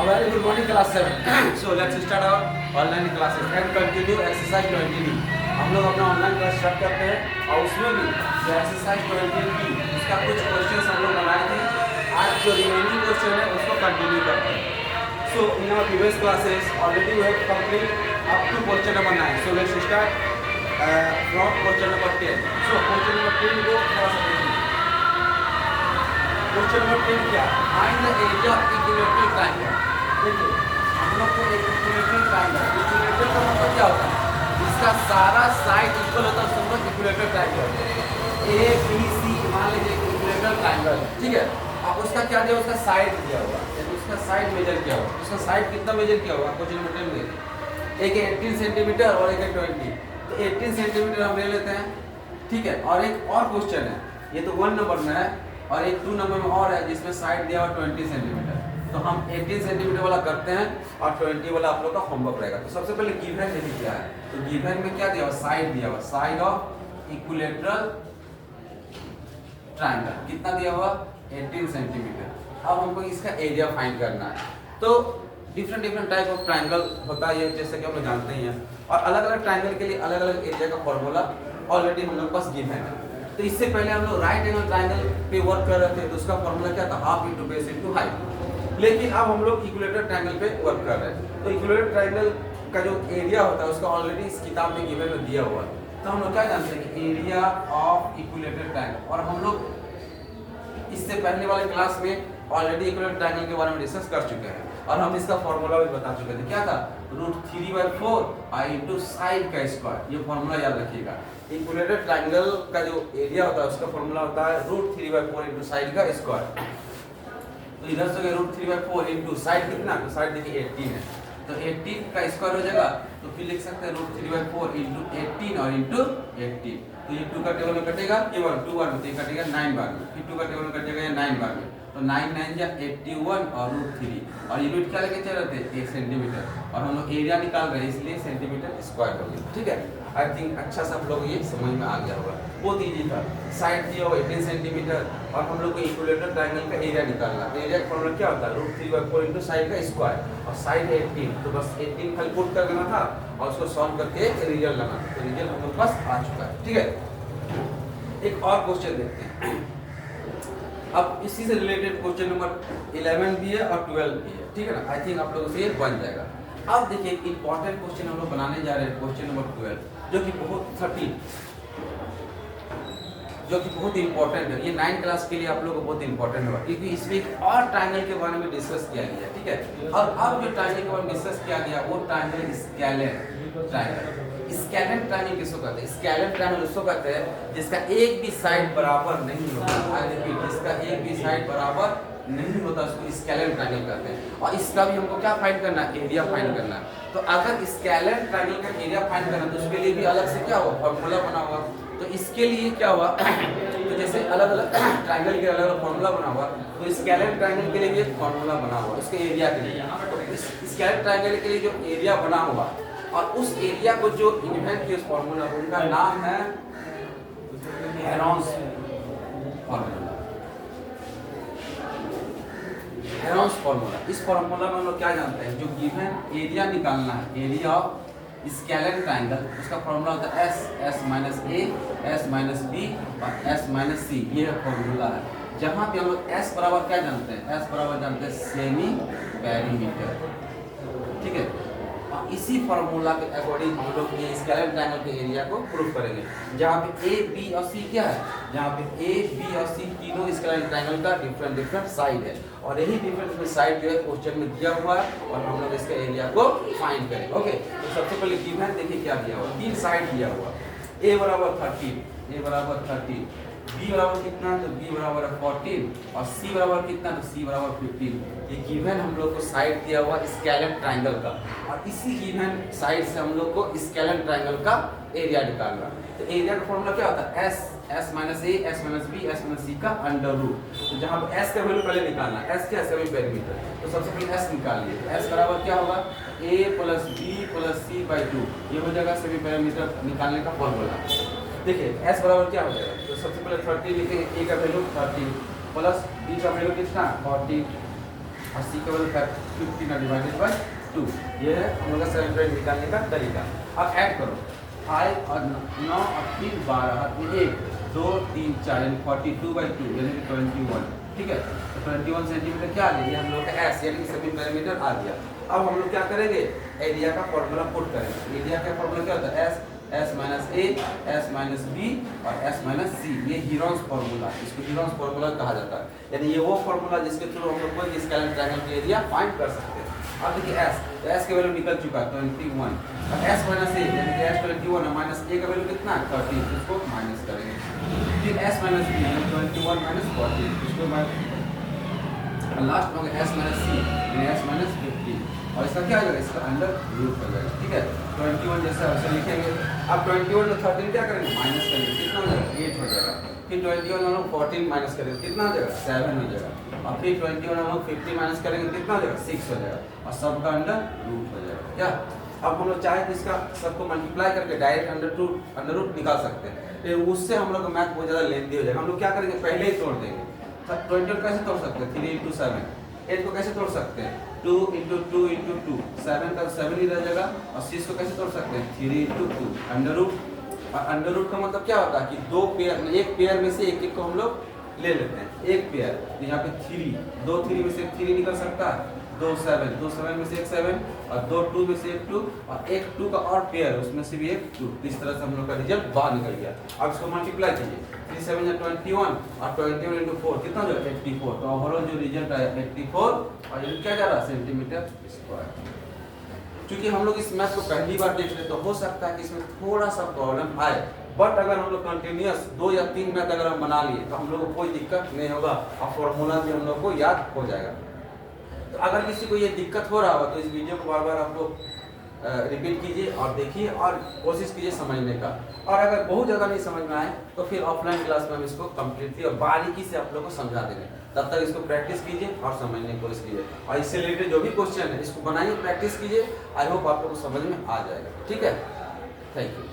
A very good morning, class 7. So let's start our online classes and continue exercise 20B. हम लोग अपना online class start करते हैं और उसमें भी जो एक्सरसाइज 20B उसका कुछ क्वेश्चंस हम लोग बनाए थे। आज जो रिमेनिंग क्वेश्चन है उसको कंटिन्यू करते हैं। So in our previous classes already we have complete up to question number 9. So let's start from question number 10. So question number 10 को थोड़ा सा देखिए। क्वेश्चन नंबर 10 क्या? Find the area of equilateral triangle. देखिए हम लोग को एक इक्विलेटरल ट्रायंगल, इक्विलेटरल का मतलब क्या होता है? इसका सारा साइड इक्वल होता है, उसको equilateral triangle. A B C मान लीजिए इक्विलेटरल ट्रायंगल, ठीक है। अब उसका क्या दिया? उसका साइड दिया होगा, यानी उसका साइड मेजर किया होगा। उसका साइड कितना मेजर किया होगा? क्वेश्चन नंबर 10 में एक 18 सेंटीमीटर और एक 20। तो 18 सेंटीमीटर हम ले लेते हैं, ठीक है। और एक और क्वेश्चन है, ये तो 1 नंबर में है और एक 2 नंबर में और है जिसमें साइड दिया हुआ 20 सेंटीमीटर। तो हम 18 सेंटीमीटर वाला करते हैं और 20 वाला आप लोग का होमवर्क रहेगा। तो सबसे पहले गिवन देखिए क्या है। तो गिवन में क्या दिया हुआ? साइड दिया हुआ, साइड ऑफ इक्विलेटरल ट्रायंगल कितना दिया हुआ? 18 सेंटीमीटर। अब हमको इसका एरिया फाइंड करना है। तो डिफरेंट टाइप ऑफ ट्रायंगल होता है, जैसे कि हम लोग जानते ही हैं, और अलग अलग ट्रायंगल के लिए अलग अलग एरिया का फॉर्मूला ऑलरेडी हम लोग पास गिवन है। तो इससे पहले हम लोग राइट एंगल ट्रायंगल पे वर्क कर रहे थे, तो उसका फॉर्मूला क्या था? Half into base into height. लेकिन अब हम लोग इक्विलेटरल ट्रायंगल पे वर्क कर रहे हैं। तो इक्विलेटरल ट्रायंगल का जो एरिया होता है उसका ऑलरेडी इस किताब में गिवन में दिया हुआ है। तो हम लोग क्या जानते हैं कि एरिया ऑफ इक्विलेटरल ट्रायंगल, और हम लोग इससे पहले वाले क्लास में ऑलरेडी इक्विलेटरल ट्रायंगल के बारे में डिस्कस कर चुके हैं और हम इसका फॉर्मूला भी बता चुके थे। क्या था? √3/4 आई इंटू साइड का स्क्वायर। ये फॉर्मूला याद रखिएगा। इक्विलेटरल ट्रायंगल का जो एरिया होता है उसका फॉर्मूला होता है √3/4 इंटू साइड का स्क्वायर। तो इधर से √3/4 इंटू साइड कितना? तो साइड देखिए 18 है, तो 18 का स्क्वायर हो जाएगा। तो फिर लिख सकते हैं √3/4 इंटू 18 और इंटू 18। तो ये 2 का टेबल में कटेगा, केवल 2 बार में, तो ये कटेगा 9 बार में, फिर 2 का टेबल में कटेगा ये 9 बार में। तो 9 9 या 81 और √3, और यूनिट क्या लेके चल रहे थे? 1 सेंटीमीटर, और हम लोग एरिया निकाल रहे हैं इसलिए सेंटीमीटर स्क्वायर हो गया, ठीक है। आई थिंक अच्छा सब लोग ये समझ में आ गया होगा। बहुत ईजी था। साइड दिया हुआ 18 सेंटीमीटर और हम लोग को इक्विलेटरल ट्रायंगल का एरिया निकालना। तो एरिया का फॉर्मूला क्या होता है? √3/4 इंटू साइड का स्क्वायर, और साइड 18, तो बस 18 खाली पुट कर देना था और उसको सॉल्व करके रिजल्ट लाना। तो रिजल्ट हम लोग पास आ चुका है, ठीक है। एक और क्वेश्चन देखते हैं। अब इसी से रिलेटेड क्वेश्चन नंबर 11 भी है और 12 भी है, ठीक है ना। आई थिंक आप लोगों से ये बन जाएगा। अब देखिए एक इंपॉर्टेंट क्वेश्चन हम लोग बनाने जा रहे हैं, क्वेश्चन नंबर 12, जो कि बहुत इंपॉर्टेंट है। ये 9 क्लास के लिए आप लोगों को बहुत इंपॉर्टेंट होगा, क्योंकि इसमें एक और ट्रायंगल के बारे में डिस्कस किया गया, ठीक है। और अब जो ट्रायंगल के बारे में डिस्कस किया गया वो triangle scalene triangle. Scalene triangle किसको कहते हैं? स्केलेन ट्रायंगल उसको कहते हैं जिसका एक भी साइड बराबर नहीं होता। आई रिपीट, जिसका एक भी साइड बराबर नहीं होता उसको स्केलेन ट्रायंगल कहते हैं। और इसका भी हमको क्या फाइंड करना है? एरिया फाइंड करना है। तो अगर स्केलेन ट्रायंगल का एरिया फाइंड करना है तो उसके लिए भी अलग से क्या हुआ? फॉर्मूला बना हुआ। तो इसके लिए क्या हुआ? तो जैसे अलग अलग ट्रायंगल के अलग अलग फॉर्मूला बना हुआ, तो स्केलेन ट्रायंगल के लिए भी एक फॉर्मूला बना हुआ उसके एरिया के लिए। तो स्केलेन ट्रायंगल के लिए जो एरिया बना हुआ और उस एरिया को जो इन्वेंट किया उस फॉर्मूला, उनका नाम है हेरॉन्स फॉर्मूला। Heron's formula. इस फॉर्मूला में हम लोग क्या जानते हैं? जो गिवन एरिया निकालना है, एरिया ऑफ स्केलेन ट्रायंगल, उसका फॉर्मूला होता है S minus A, S minus B और S माइनस C। ये फॉर्मूला है जहाँ पे हम लोग S बराबर क्या जानते हैं? S बराबर जानते हैं सेमी पेरीमीटर, ठीक है। और इसी फॉर्मूला के अकॉर्डिंग हम लोग ये स्केलेन ट्रायंगल के एरिया को प्रूव करेंगे, जहाँ पे A, B और C क्या है? जहाँ पे A, B और C तीनों स्केलेन ट्रायंगल का डिफरेंट साइड है, और यही डिफरेंट साइड जो है क्वेश्चन में दिया हुआ है और हम लोग इसके एरिया को फाइंड करेंगे। ओके, तो सबसे पहले गिवन देखिए क्या दिया हुआ? 3 साइड दिया हुआ। A बराबर 30, B बराबर कितना? तो B बराबर 14, और C बराबर कितना? तो C बराबर 15। ये गिवन हम लोग को साइड दिया हुआ स्केलेन ट्रायंगल का, और इसी गिवन साइड से हम लोग को स्केलेन ट्रायंगल का एरिया निकालना। तो एरिया का फॉर्मूला क्या होता है? S minus A, S minus B, S minus C का अंडर रूट। तो जहाँ पे S का वैल्यू पहले निकालना है, S क्या? Semi perimeter. तो सबसे पहले S निकाल लिए। S बराबर क्या होगा? A plus B plus C/2। ये हो जाएगा सेमी पेरीमीटर निकालने का फॉर्मूला। देखिए S बराबर क्या हो जाएगा? तो सबसे पहले 30 लिखेंगे। A का वैल्यू 30 प्लस B का वैल्यू कितना? 40 और सी का वैल्यू 15 डिवाइडेड बाय 2। ये है हम लोग का 7 निकालने का तरीका। अब ऐड करो 5 और 9 और 3 12 और 1 2 3 4 यानी 42/2 यानी कि 21। ठीक है, तो 21 सेंटीमीटर क्या आ गया, ये हम लोग का एस यानी कि सेमी पैरामीटर आ गया। अब हम लोग क्या करेंगे, एरिया का फॉर्मूला पुट करेंगे। एरिया का फॉर्मूला क्या होता है, एस माइनस ए, एस माइनस बी और एस माइनस सी। ये हीरोन्स फॉर्मूला, इसको हीरोन्स फॉर्मूला कहा जाता है। यानी ये वो फॉर्मूला जिसके थ्रू हम लोग कोई स्केलर ट्रायंगल का एरिया फाइंड कर सकते हैं। अब देखिए एस, तो एस के वैल्यू निकल चुका है 21, और एस माइनस ए यानी कि एस 21 है, माइनस ए का वैल्यू कितना है 30, इसको माइनस करेंगे। फिर एस माइनस बी यानी 21 माइनस 40, इसको लास्ट में एस माइनस सी यानी एस माइनस 50, और इसका क्या हो जाएगा, इसका अंडर रूट हो जाएगा। ठीक है, 21 जैसा वैसे लिखेंगे। अब 21 में 13 क्या करेंगे, माइनस करेंगे, कितना हो जाएगा 8 हो जाएगा। फिर 21 में हम लोग 14 माइनस करेंगे, कितना हो जाएगा 7 हो जाएगा। और फिर 21 में हम लोग 50 माइनस करेंगे, कितना हो जाएगा 6 हो जाएगा, और सबका अंडर रूट हो जाएगा। क्या अब हम लोग चाहे तो इसका सबको मल्टीप्लाई करके डायरेक्ट अंडर रूट निकाल सकते हैं, लेकिन उससे हम लोग का मैथ बहुत ज़्यादा लेंथी हो जाएगा। हम लोग क्या करेंगे, पहले ही तोड़ देंगे। 21 कैसे तोड़ सकते हैं, 3 × 7। 8 को कैसे तोड़ सकते हैं, 2 × 2 × 2, 7 का 7 ही रह जाएगा। और 6 को कैसे तोड़ सकते हैं, 3 × 2 अंडर रूट। और अंडर रूट का मतलब क्या होता है कि दो पेयर, एक पेयर में से एक को हम लोग ले लेते हैं, एक पेयर। तो यहाँ पे 3, 2 3 में से 3 निकल सकता है, 2 7 में से एक 7, और 2 2 में से एक 2, और एक 2 का और पेयर उसमें से भी एक 2। इस तरह से हम लोग का रिजल्ट बाहर निकल गया। अब इसको मल्टीप्लाई कीजिए, 3 7 या 21, और 21 × 4 कितना जो 84। तो ओवरऑल जो रिजल्ट आया 84, और ये क्या जा रहा है सेंटीमीटर स्क्वायर। क्योंकि हम लोग इस मैथ को पहली बार देख रहे, तो हो सकता है कि इसमें थोड़ा सा प्रॉब्लम आए, बट अगर हम लोग कंटिन्यूअस 2 या 3 मैथ अगर हम बना लिए तो हम लोग को कोई दिक्कत नहीं होगा, और फॉर्मूला भी हम लोग को याद हो जाएगा। तो अगर किसी को ये दिक्कत हो रहा हो तो इस वीडियो को बार बार आप लोग रिपीट कीजिए और देखिए और कोशिश कीजिए समझने का। और अगर बहुत ज़्यादा नहीं समझ में आए तो फिर ऑफलाइन क्लास में हम इसको कम्प्लीटली और बारीकी से आप लोग को समझा देंगे। तब तक इसको प्रैक्टिस कीजिए और समझने की कोशिश कीजिए, और इससे रिलेटेड जो भी क्वेश्चन है इसको बनाइए, प्रैक्टिस कीजिए। आई होप आप लोग को समझ में आ जाएगा। ठीक है, थैंक यू।